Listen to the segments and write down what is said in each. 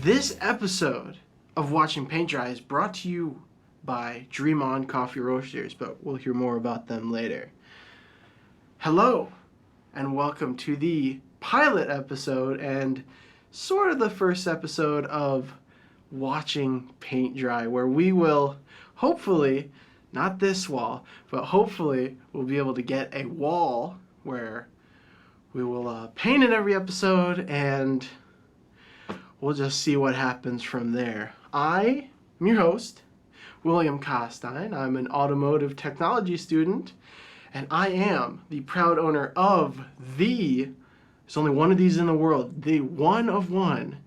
This episode of Watching Paint Dry is brought to you by Dream On Coffee Roasters, but we'll hear more about them later. Hello, and welcome to the pilot episode and sort of the first episode of Watching Paint Dry, where we will hopefully, not this wall, but hopefully we'll be able to get a wall where we will paint in every episode and we'll just see what happens from there. I am your host, William Costine. I'm an automotive technology student, and I am the proud owner of there's only one of these in the world, the one of one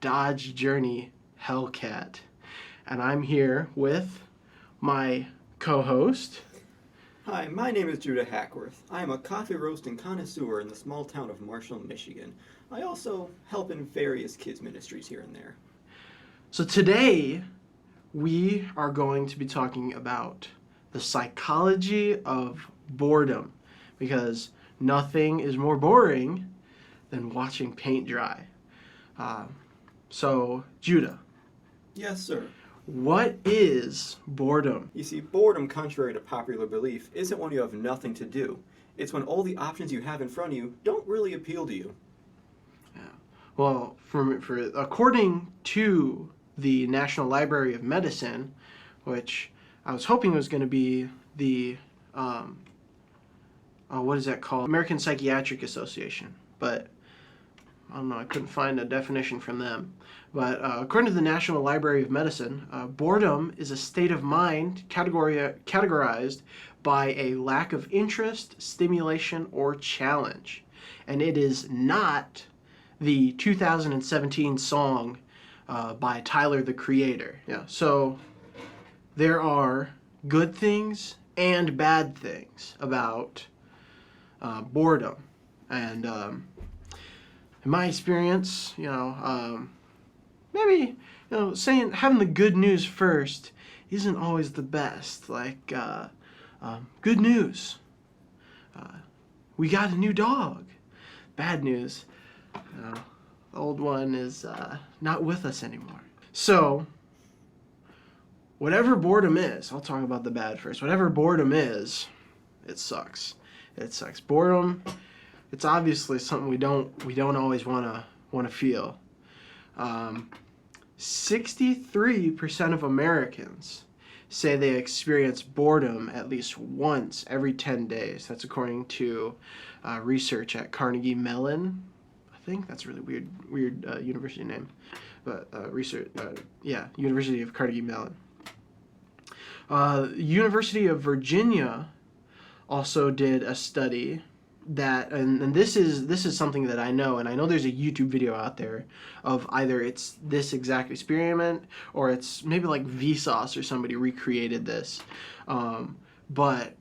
Dodge Journey Hellcat. And I'm here with my co-host. Hi, my name is Judah Hackworth. I am a coffee roasting connoisseur in the small town of Marshall, Michigan. I also help in various kids' ministries here and there. So today, we are going to be talking about the psychology of boredom, because nothing is more boring than watching paint dry. So, Judah. Yes, sir. What is boredom? You see, boredom, contrary to popular belief, isn't when you have nothing to do. It's when all the options you have in front of you don't really appeal to you. Yeah. Well, according to the National Library of Medicine, which I was hoping was going to be the, what is that called? American Psychiatric Association. But I don't know, I couldn't find a definition from them. But according to the National Library of Medicine, boredom is a state of mind categorized by a lack of interest, stimulation, or challenge. And it is not the 2017 song by Tyler, the Creator. Yeah, so there are good things and bad things about boredom. And in my experience, maybe, having the good news first isn't always the best. Like, good news. We got a new dog. Bad news. The old one is not with us anymore. So, whatever boredom is, I'll talk about the bad first. Whatever boredom is, it sucks. It sucks. Boredom, it's obviously something we don't always want to feel. 63% of Americans say they experience boredom at least once every 10 days. That's according to research at Carnegie Mellon. I think that's a really weird university name, but University of Carnegie Mellon. University of Virginia also did a study that, and this is something that I know, and I know there's a YouTube video out there of either it's this exact experiment or it's maybe like Vsauce or somebody recreated this, but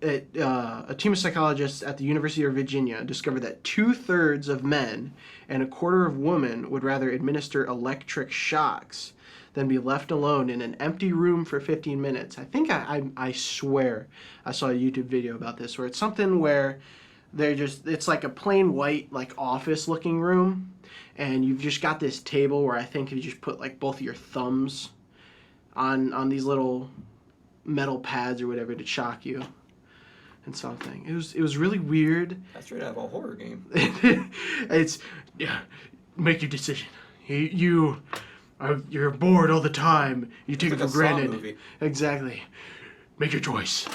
a team of psychologists at the University of Virginia discovered that 2/3 of men and a quarter of women would rather administer electric shocks than be left alone in an empty room for 15 minutes. I think I swear I saw a YouTube video about this where it's something where it's like a plain white, like office looking room, and you've just got this table where I think you just put like both of your thumbs on these little metal pads or whatever to shock you and something. It was really weird. That's straight out of a horror game. Make your decision. You're bored all the time. You take it for granted. Movie. Exactly. Make your choice.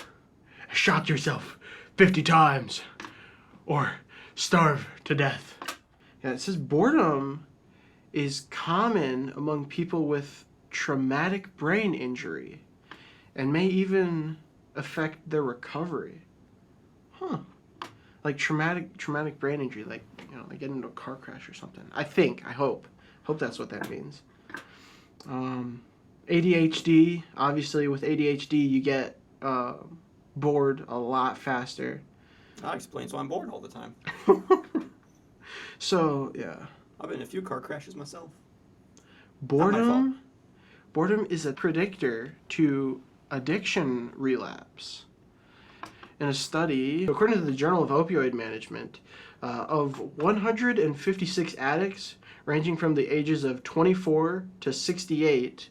Shock yourself 50 times. Or starve to death. Yeah, it says boredom is common among people with traumatic brain injury and may even affect their recovery. Huh. Like traumatic brain injury, like getting into a car crash or something. I hope that's what that means. ADHD, obviously with ADHD you get bored a lot faster. That explains why I'm bored all the time. So, yeah. I've been in a few car crashes myself. Boredom is a predictor to addiction relapse. In a study, according to the Journal of Opioid Management, Of 156 addicts, ranging from the ages of 24 to 68,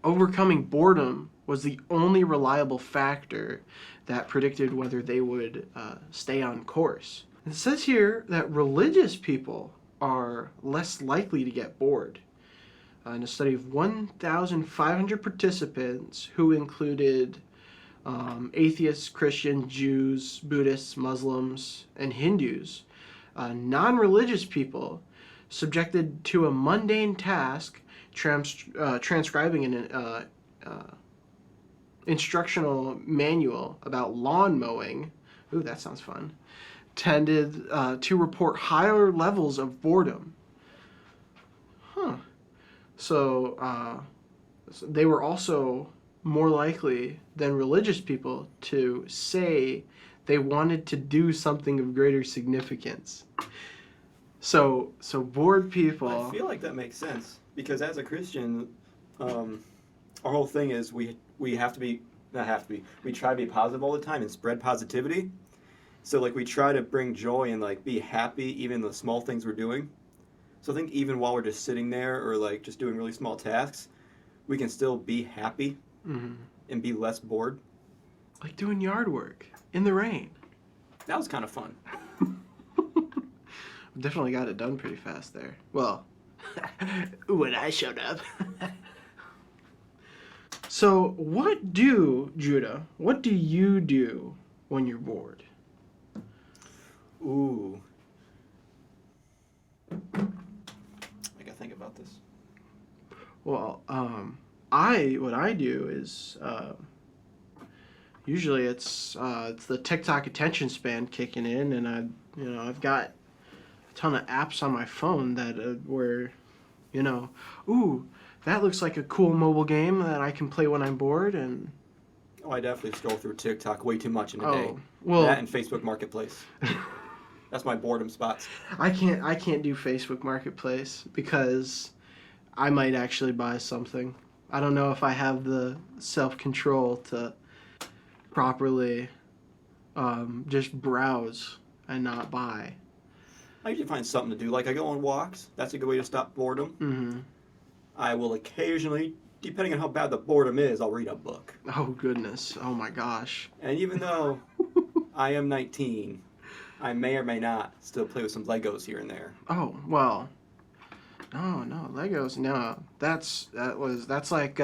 overcoming boredom was the only reliable factor that predicted whether they would stay on course. It says here that religious people are less likely to get bored. In a study of 1,500 participants who included atheists, Christians, Jews, Buddhists, Muslims, and Hindus, non-religious people subjected to a mundane task, transcribing an instructional manual about lawn mowing, ooh, that sounds fun, tended to report higher levels of boredom. Huh. So they were also more likely than religious people to say they wanted to do something of greater significance. So bored people. I feel like that makes sense because as a Christian, our whole thing is we have to be we try to be positive all the time and spread positivity. So like we try to bring joy and like be happy even in the small things we're doing. So I think even while we're just sitting there or like just doing really small tasks, we can still be happy and be less bored. Like doing yard work in the rain. That was kind of fun. Definitely got it done pretty fast there. Well, when I showed up. So Judah, what do you do when you're bored? Ooh. I gotta think about this. Well, what I do is usually it's the TikTok attention span kicking in, and I've got a ton of apps on my phone that where, ooh, that looks like a cool mobile game that I can play when I'm bored, and Oh, I definitely scroll through TikTok way too much in a day. Well, that and Facebook Marketplace. That's my boredom spots. I can't do Facebook Marketplace because I might actually buy something. I don't know if I have the self-control to properly just browse and not buy. I usually find something to do. Like I go on walks. That's a good way to stop boredom. Mm-hmm. I will occasionally, depending on how bad the boredom is, I'll read a book. Oh, goodness. Oh, my gosh. And even though I am 19, I may or may not still play with some Legos here and there. Oh, well. No, Legos. No, that's like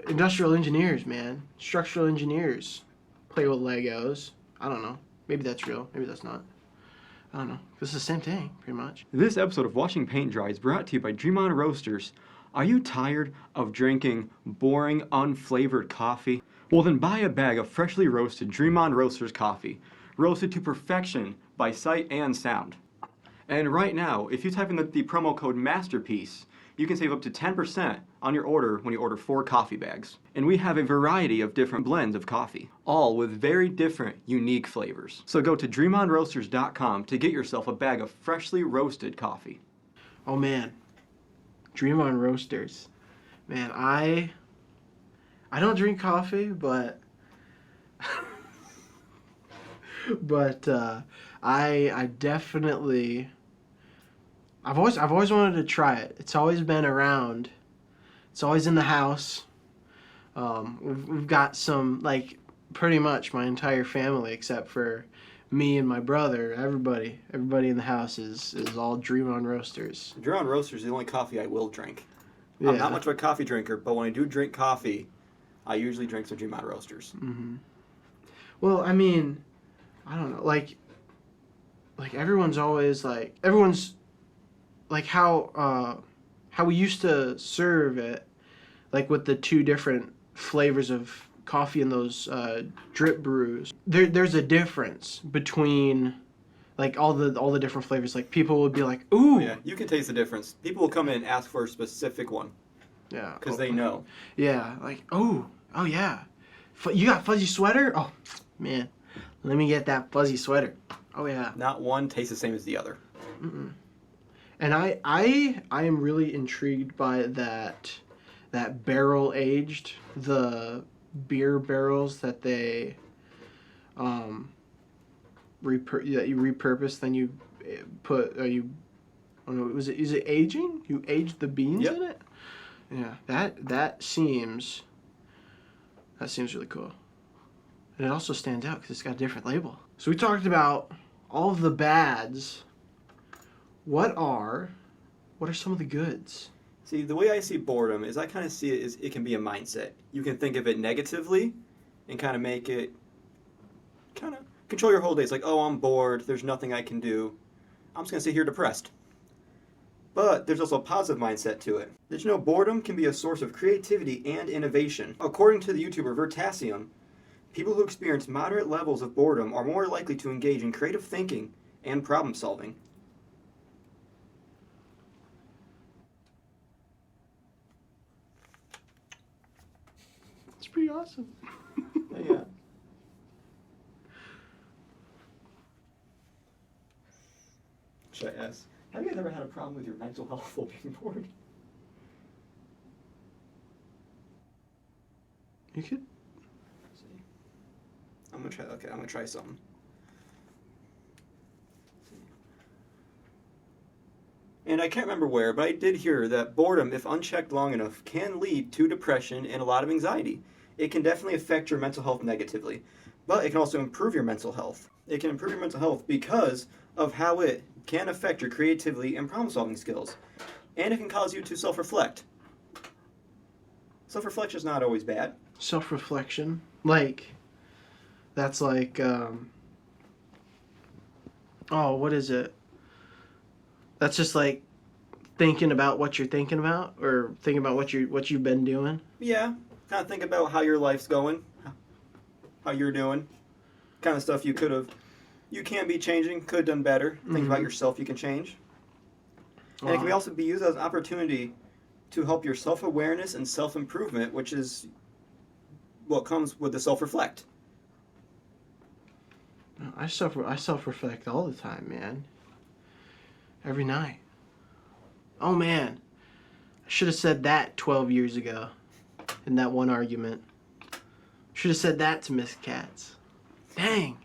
industrial engineers, man. Structural engineers play with Legos. I don't know. Maybe that's real. Maybe that's not. I don't know. It's the same thing, pretty much. This episode of Watching Paint Dry is brought to you by Dream On Roasters. Are you tired of drinking boring, unflavored coffee? Well, then buy a bag of freshly roasted Dream On Roasters coffee, roasted to perfection by sight and sound. And right now, if you type in the promo code MASTERPIECE, you can save up to 10% on your order when you order 4 coffee bags. And we have a variety of different blends of coffee, all with very different, unique flavors. So go to dreamonroasters.com to get yourself a bag of freshly roasted coffee. Oh, man. Dream On Roasters. Man, I don't drink coffee, but I definitely I've always wanted to try it. It's always been around. It's always in the house. We've got some, like, pretty much my entire family except for me and my brother. Everybody in the house is all Dream On Roasters. Dream On Roasters is the only coffee I will drink. Yeah. I'm not much of a coffee drinker, but when I do drink coffee, I usually drink some Dream On Roasters. Mm-hmm. Well, I mean, I don't know, like everyone's like how we used to serve it, like with the 2 different flavors of coffee in those drip brews. There's a difference between like all the different flavors. Like people would be like, "Ooh, Yeah, you can taste the difference. People will come in and ask for a specific one yeah," because they know. Yeah, like, "Oh yeah, you got fuzzy sweater? Oh man, let me get that fuzzy sweater. Oh yeah." Not one tastes the same as the other. Mm-mm. And I am really intrigued by that barrel aged, the beer barrels that they that you repurpose, then you put you. I don't know, is it aging? You aged the beans Yep. in it. Yeah, that seems really cool, and it also stands out because it's got a different label. So we talked about all of the bads. What are some of the goods? See, the way I see boredom is I kind of see it as it can be a mindset. You can think of it negatively and kind of make it kind of control your whole day. It's like, oh, I'm bored. There's nothing I can do. I'm just going to sit here depressed. But there's also a positive mindset to it. Did you know boredom can be a source of creativity and innovation? According to the YouTuber Vertasium, people who experience moderate levels of boredom are more likely to engage in creative thinking and problem solving. It's pretty awesome. Yeah. Should I ask, have you guys ever had a problem with your mental health while being bored? You could. See. I'm gonna try something. And I can't remember where, but I did hear that boredom, if unchecked long enough, can lead to depression and a lot of anxiety. It can definitely affect your mental health negatively, but it can also improve your mental health. It can improve your mental health because of how it can affect your creativity and problem-solving skills. And it can cause you to self-reflect. Self-reflection is not always bad. Self-reflection, that's like what is it? That's just like thinking about what you're thinking about, or thinking about what you've been doing. Yeah, kind of think about how your life's going, how you're doing, kind of stuff you can be changing, could have done better. Think about yourself you can change. And it can also be used as an opportunity to help your self-awareness and self-improvement, which is what comes with the self-reflect. I self-reflect all the time, man. Every night. Oh man, I should have said that 12 years ago in that one argument. Should have said that to Miss Katz. Dang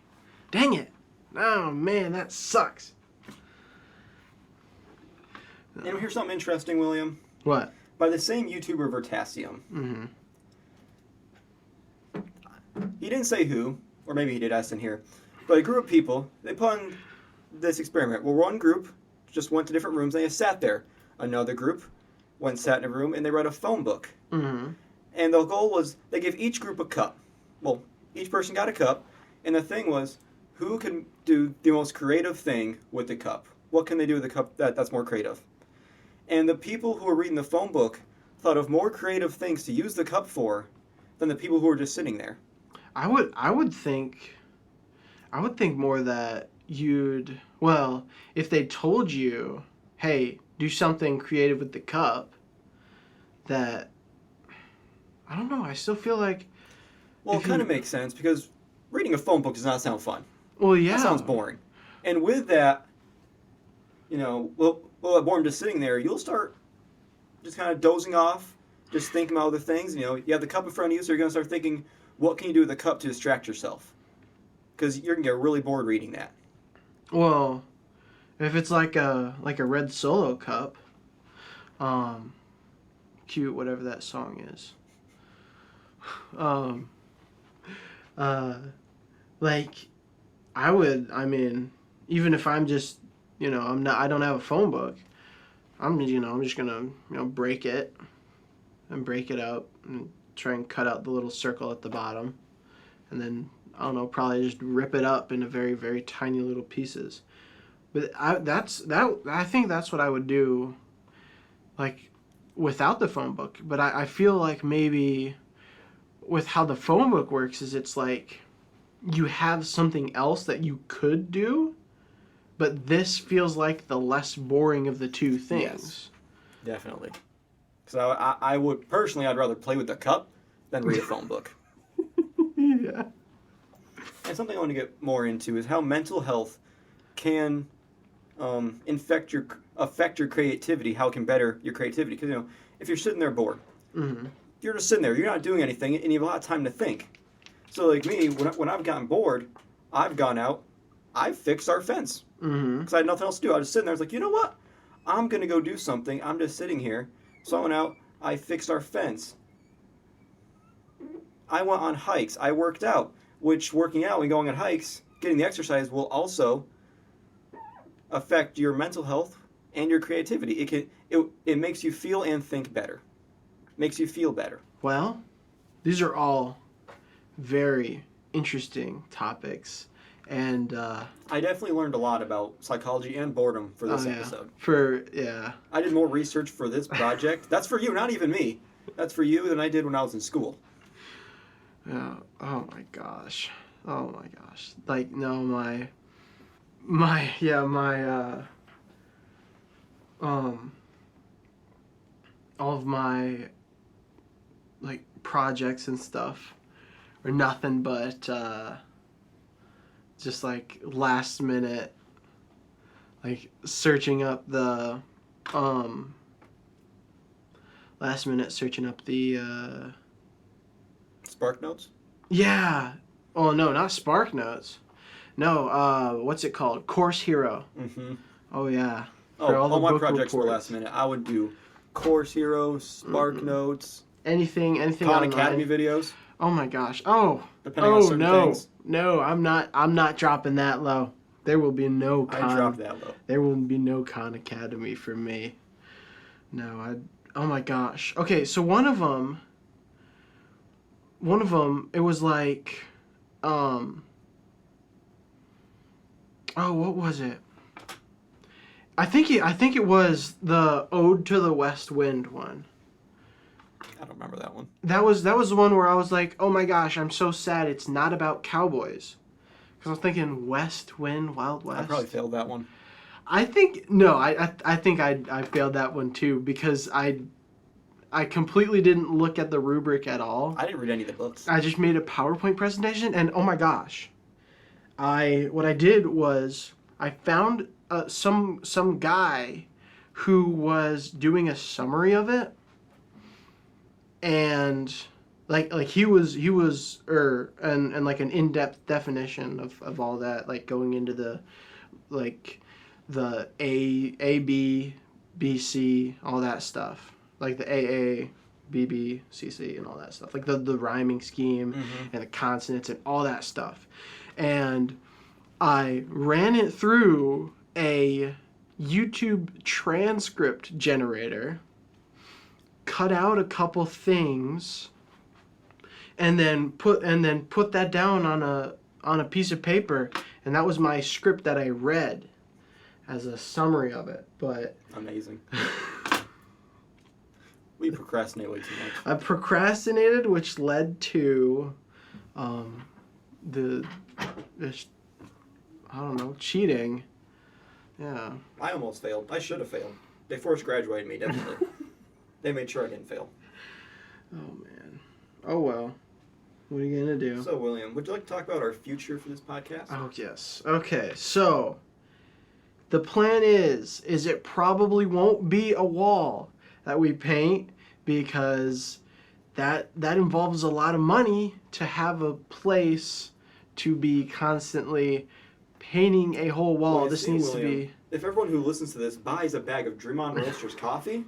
it. Oh man, that sucks. And here's something interesting, William. What? By the same YouTuber Vertasium. Mm-hmm. He didn't say who, or maybe he did, I didn't hear. But a group of people, they put on this experiment. Well, one group just went to different rooms and they just sat there. Another group went and sat in a room and they read a phone book. Mm-hmm. And the goal was they gave each group a cup. Well, each person got a cup, and the thing was, who can do the most creative thing with the cup? What can they do with the cup that's more creative? And the people who were reading the phone book thought of more creative things to use the cup for than the people who were just sitting there. I would think more that if they told you, hey, do something creative with the cup, that, I don't know, I still feel like... Well, it kind of makes sense, because reading a phone book does not sound fun. Well, yeah. That sounds boring. And with that, that boredom just sitting there, you'll start just kind of dozing off, just thinking about other things. You have the cup in front of you, so you're going to start thinking, what can you do with the cup to distract yourself? Because you're going to get really bored reading that. Well, if it's like a red Solo cup, cute, whatever that song is. Even if I'm just, I don't have a phone book, I'm just gonna, break it up and try and cut out the little circle at the bottom, and then, I don't know, probably just rip it up into very, very tiny little pieces. But I think that's what I would do, like, without the phone book. But I feel like maybe with how the phone book works is it's like you have something else that you could do, but this feels like the less boring of the two things. Yes, definitely. So I would, personally, I'd rather play with the cup than read a phone book. Yeah. And something I want to get more into is how mental health can affect your creativity, how it can better your creativity. Because, if you're sitting there bored, Mm-hmm. you're just sitting there, you're not doing anything, and you have a lot of time to think. So like me, when I've gotten bored, I've gone out, I fixed our fence. Mm-hmm. Because I had nothing else to do. I was sitting there. I was like, you know what? I'm going to go do something. I'm just sitting here. So I went out. I fixed our fence. I went on hikes. I worked out. Which working out and going on hikes, getting the exercise will also affect your mental health and your creativity. It makes you feel and think better. Makes you feel better. Well, these are all very interesting topics. And I definitely learned a lot about psychology and boredom for this episode. I did more research for this project. That's for you, not even me. That's for you than I did when I was in school. Yeah. Oh my gosh. Like no, all of my like projects and stuff are nothing but just like last minute, like searching up the Spark Notes? Yeah. Oh no, not Spark Notes. No, what's it called? Course Hero. Mm-hmm. Oh yeah. All my projects were last minute. I would do Course Hero, Spark Notes, anything Khan online. Academy videos. Oh my gosh. Oh. Depending on certain things. No, I'm not dropping that low. There will be no Khan. I dropped that low. There will be no Khan Academy for me. No, oh my gosh. Okay, so one of them it was like oh, what was it? I think it was the Ode to the West Wind one. I don't remember that one. That was the one where I was like, oh my gosh, I'm so sad it's not about cowboys. Because I was thinking West Wind, Wild West. I probably failed that one. I think I failed that one too because I completely didn't look at the rubric at all. I didn't read any of the books. I just made a PowerPoint presentation and oh my gosh. What I did was I found some guy who was doing a summary of it, and like he was and like an in-depth definition of all that, like going into the like the A B B C, all that stuff, like the A B B C C and all that stuff, like the rhyming scheme and the consonants and all that stuff. And I ran it through a YouTube transcript generator, cut out a couple things, and then put that down on a piece of paper, and that was my script that I read as a summary of it. But amazing. We procrastinate way too much. I procrastinated, which led to cheating. Yeah. I almost failed. I should have failed. They forced graduated me, definitely. They made sure I didn't fail. Oh, man. Oh, well. What are you going to do? So, William, would you like to talk about our future for this podcast? Oh, yes. Okay, so the plan is it probably won't be a wall that we paint because that involves a lot of money to have a place to be constantly painting a whole wall. Well, this needs William, to be... If everyone who listens to this buys a bag of Dream On Roasters coffee,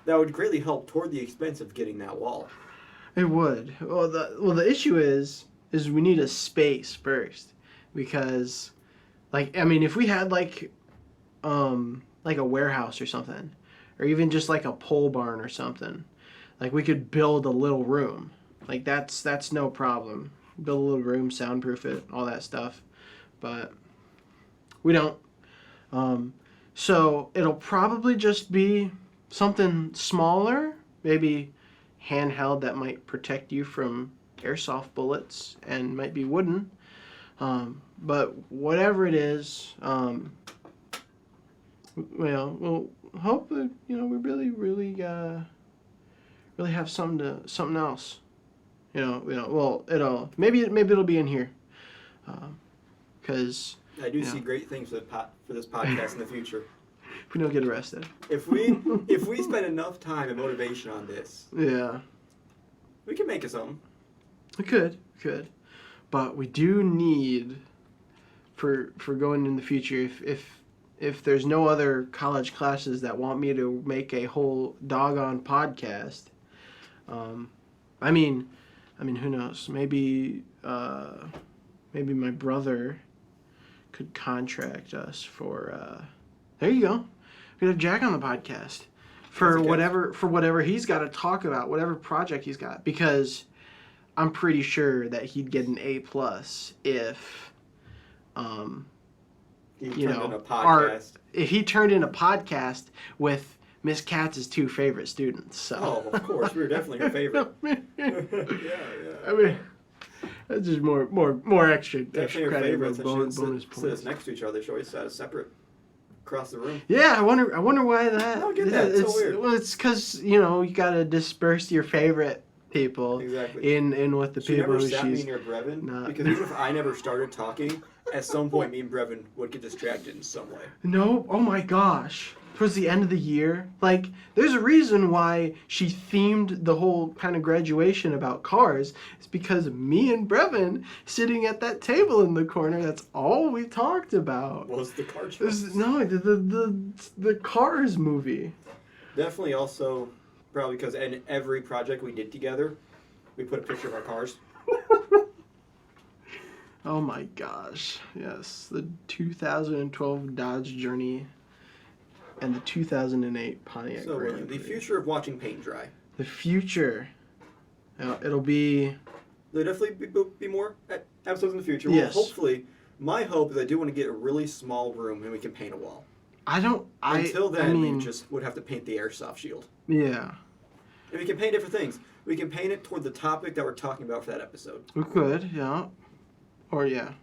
that would greatly help toward the expense of getting that wall. It would. Well, the issue is we need a space first, because, like, I mean, if we had like a warehouse or something, or even just like a pole barn or something, like we could build a little room. Like that's no problem. Build a little room, soundproof it, all that stuff, but we don't. So it'll probably just be something smaller, maybe handheld, that might protect you from airsoft bullets and might be wooden. But whatever it is, we'll hope that we really have something else. Maybe it'll be in here, because I do see great things for this podcast in the future. If we don't get arrested. If we spend enough time and motivation on this, yeah, we can make it something. We could, but we do need for going in the future. If there's no other college classes that want me to make a whole doggone podcast, I mean, who knows? Maybe my brother could contract us for. There you go. We could have Jack on the podcast for whatever he's got to talk about, whatever project he's got, because I'm pretty sure that he'd get an A+ if, if he turned in a podcast with Miss Katz's 2 favorite students. So. Oh, of course, we were definitely her favorite. yeah. I mean, that's just more extra credit, bonus points. Sit next to each other. They should always sit separate across the room. Yeah, I wonder why that. I don't get that. It's so weird. Well, it's because you gotta disperse your favorite people in with the people who sat me near Brevin because even if I never started talking, at some point me and Brevin would get distracted in some way. No, oh my gosh. Towards the end of the year, like, there's a reason why she themed the whole kind of graduation about cars. It's because me and Brevin sitting at that table in the corner, that's all we talked about. Was the car No, the Cars movie. Definitely also, probably because in every project we did together, we put a picture of our cars. Oh my gosh, yes. The 2012 Dodge Journey and the 2008 Pontiac Grand Prix. The future of watching paint dry. The future. It'll be... There'll definitely be more episodes in the future. Yes. Well, hopefully, my hope is I do want to get a really small room and we can paint a wall. Until then, we just would have to paint the airsoft shield. Yeah. And we can paint different things. We can paint it toward the topic that we're talking about for that episode. We could, yeah. Or, yeah.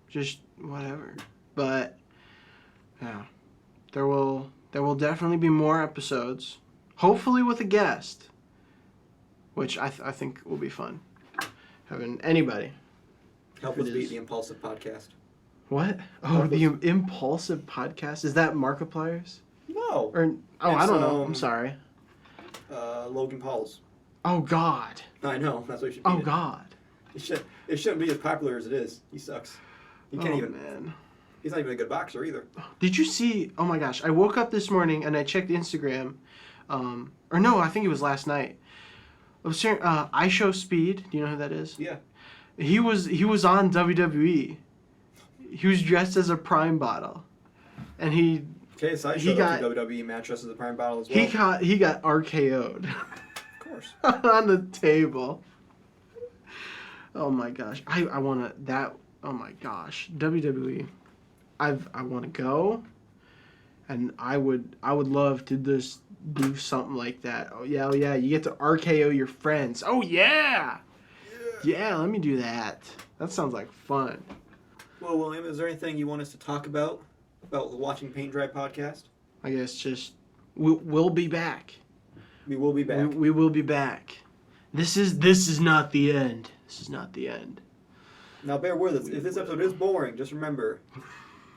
Just whatever. But, yeah. There will definitely be more episodes. Hopefully with a guest. Which I think will be fun. Having anybody. Help us beat the Impulsive Podcast. What? Oh, the Impulsive Podcast? Is that Markiplier's? No. I don't know. I'm sorry. Logan Paul's. Oh, God. I know. That's what you should be. Oh, God. It shouldn't be as popular as it is. He sucks. He can't even. Man. He's not even a good boxer either. Did you see? Oh my gosh! I woke up this morning and I checked Instagram, or no, I think it was last night. I was sharing, I Show Speed. Do you know who that is? Yeah. He was on WWE. He was dressed as a Prime bottle, and he. Okay, so I showed up to WWE match dressed as a Prime bottle as well. He got RKO'd. Of course. On the table. Oh my gosh! I wanna that. Oh my gosh! WWE. I want to go, and I would love to just do something like that. Oh yeah, you get to RKO your friends. Oh yeah, let me do that. That sounds like fun. Well, William, is there anything you want us to talk about the Watching Paint Dry podcast? I guess just we'll be back. We will be back. We will be back. This is not the end. This is not the end. Now bear with us. If this episode is boring, just remember.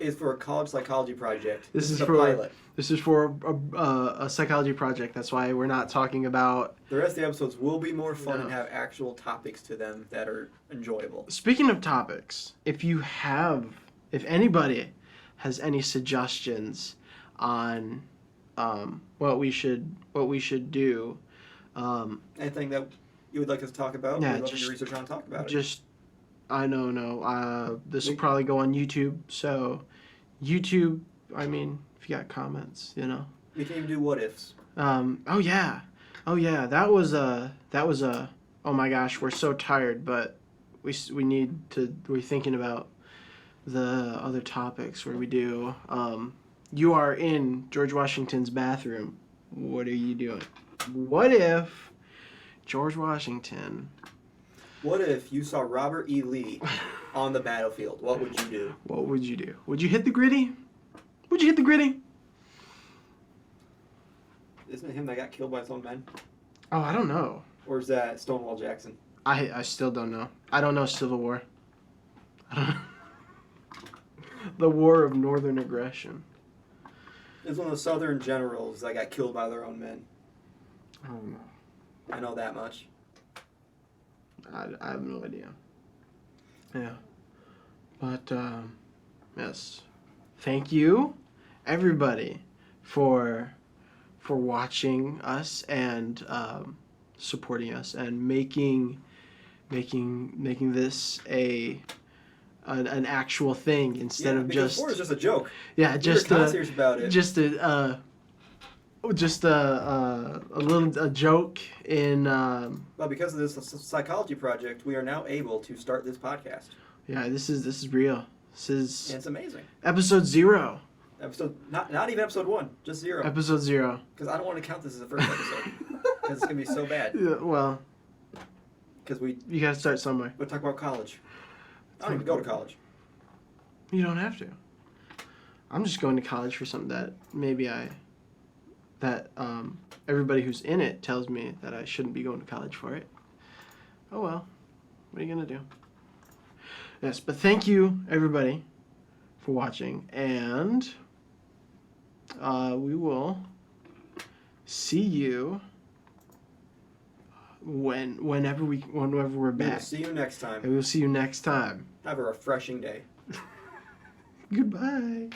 Is for a college psychology project. This is a for pilot. This is for a psychology project. That's why we're not talking about. The rest of the episodes will be more fun and have actual topics to them that are enjoyable. Speaking of topics, if anybody has any suggestions on what we should do, anything that you would like us to talk about, we'd love to research on and talk about it. This will probably go on YouTube. So, YouTube. I mean, if you got comments, We can even do what ifs. Oh yeah. That was a. Oh my gosh, we're so tired, but we need to. We're thinking about the other topics where we do. You are in George Washington's bathroom. What are you doing? What if George Washington? What if you saw Robert E. Lee on the battlefield? What would you do? What would you do? Would you hit the gritty? Would you hit the gritty? Isn't it him that got killed by his own men? Oh, I don't know. Or is that Stonewall Jackson? I still don't know. I don't know Civil War. I don't know. The War of Northern Aggression. It's one of the Southern generals that got killed by their own men. I don't know. I know that much. I have no idea. Yeah. But, Yes. Thank you, everybody, for watching us and supporting us and making this an actual thing instead of because just before it was just a joke. yeah We just were serious about it. just a little joke in Well, because of this psychology project, we are now able to start this podcast. yeah, this is real. This is And it's amazing. episode 0. Episode not even episode 1, just 0. Episode 0. Because I don't want to count this as the first episode. Because it's gonna be so bad. Yeah, well, Because you gotta start somewhere. we'll talk about college. I don't even go to college. You don't have to. I'm just going to college for something that everybody who's in it tells me that I shouldn't be going to college for it. Oh well, what are you gonna do? Yes, but thank you everybody for watching, and we will see you whenever we're We back. will see you next time. And we will see you next time. Have a refreshing day. Goodbye.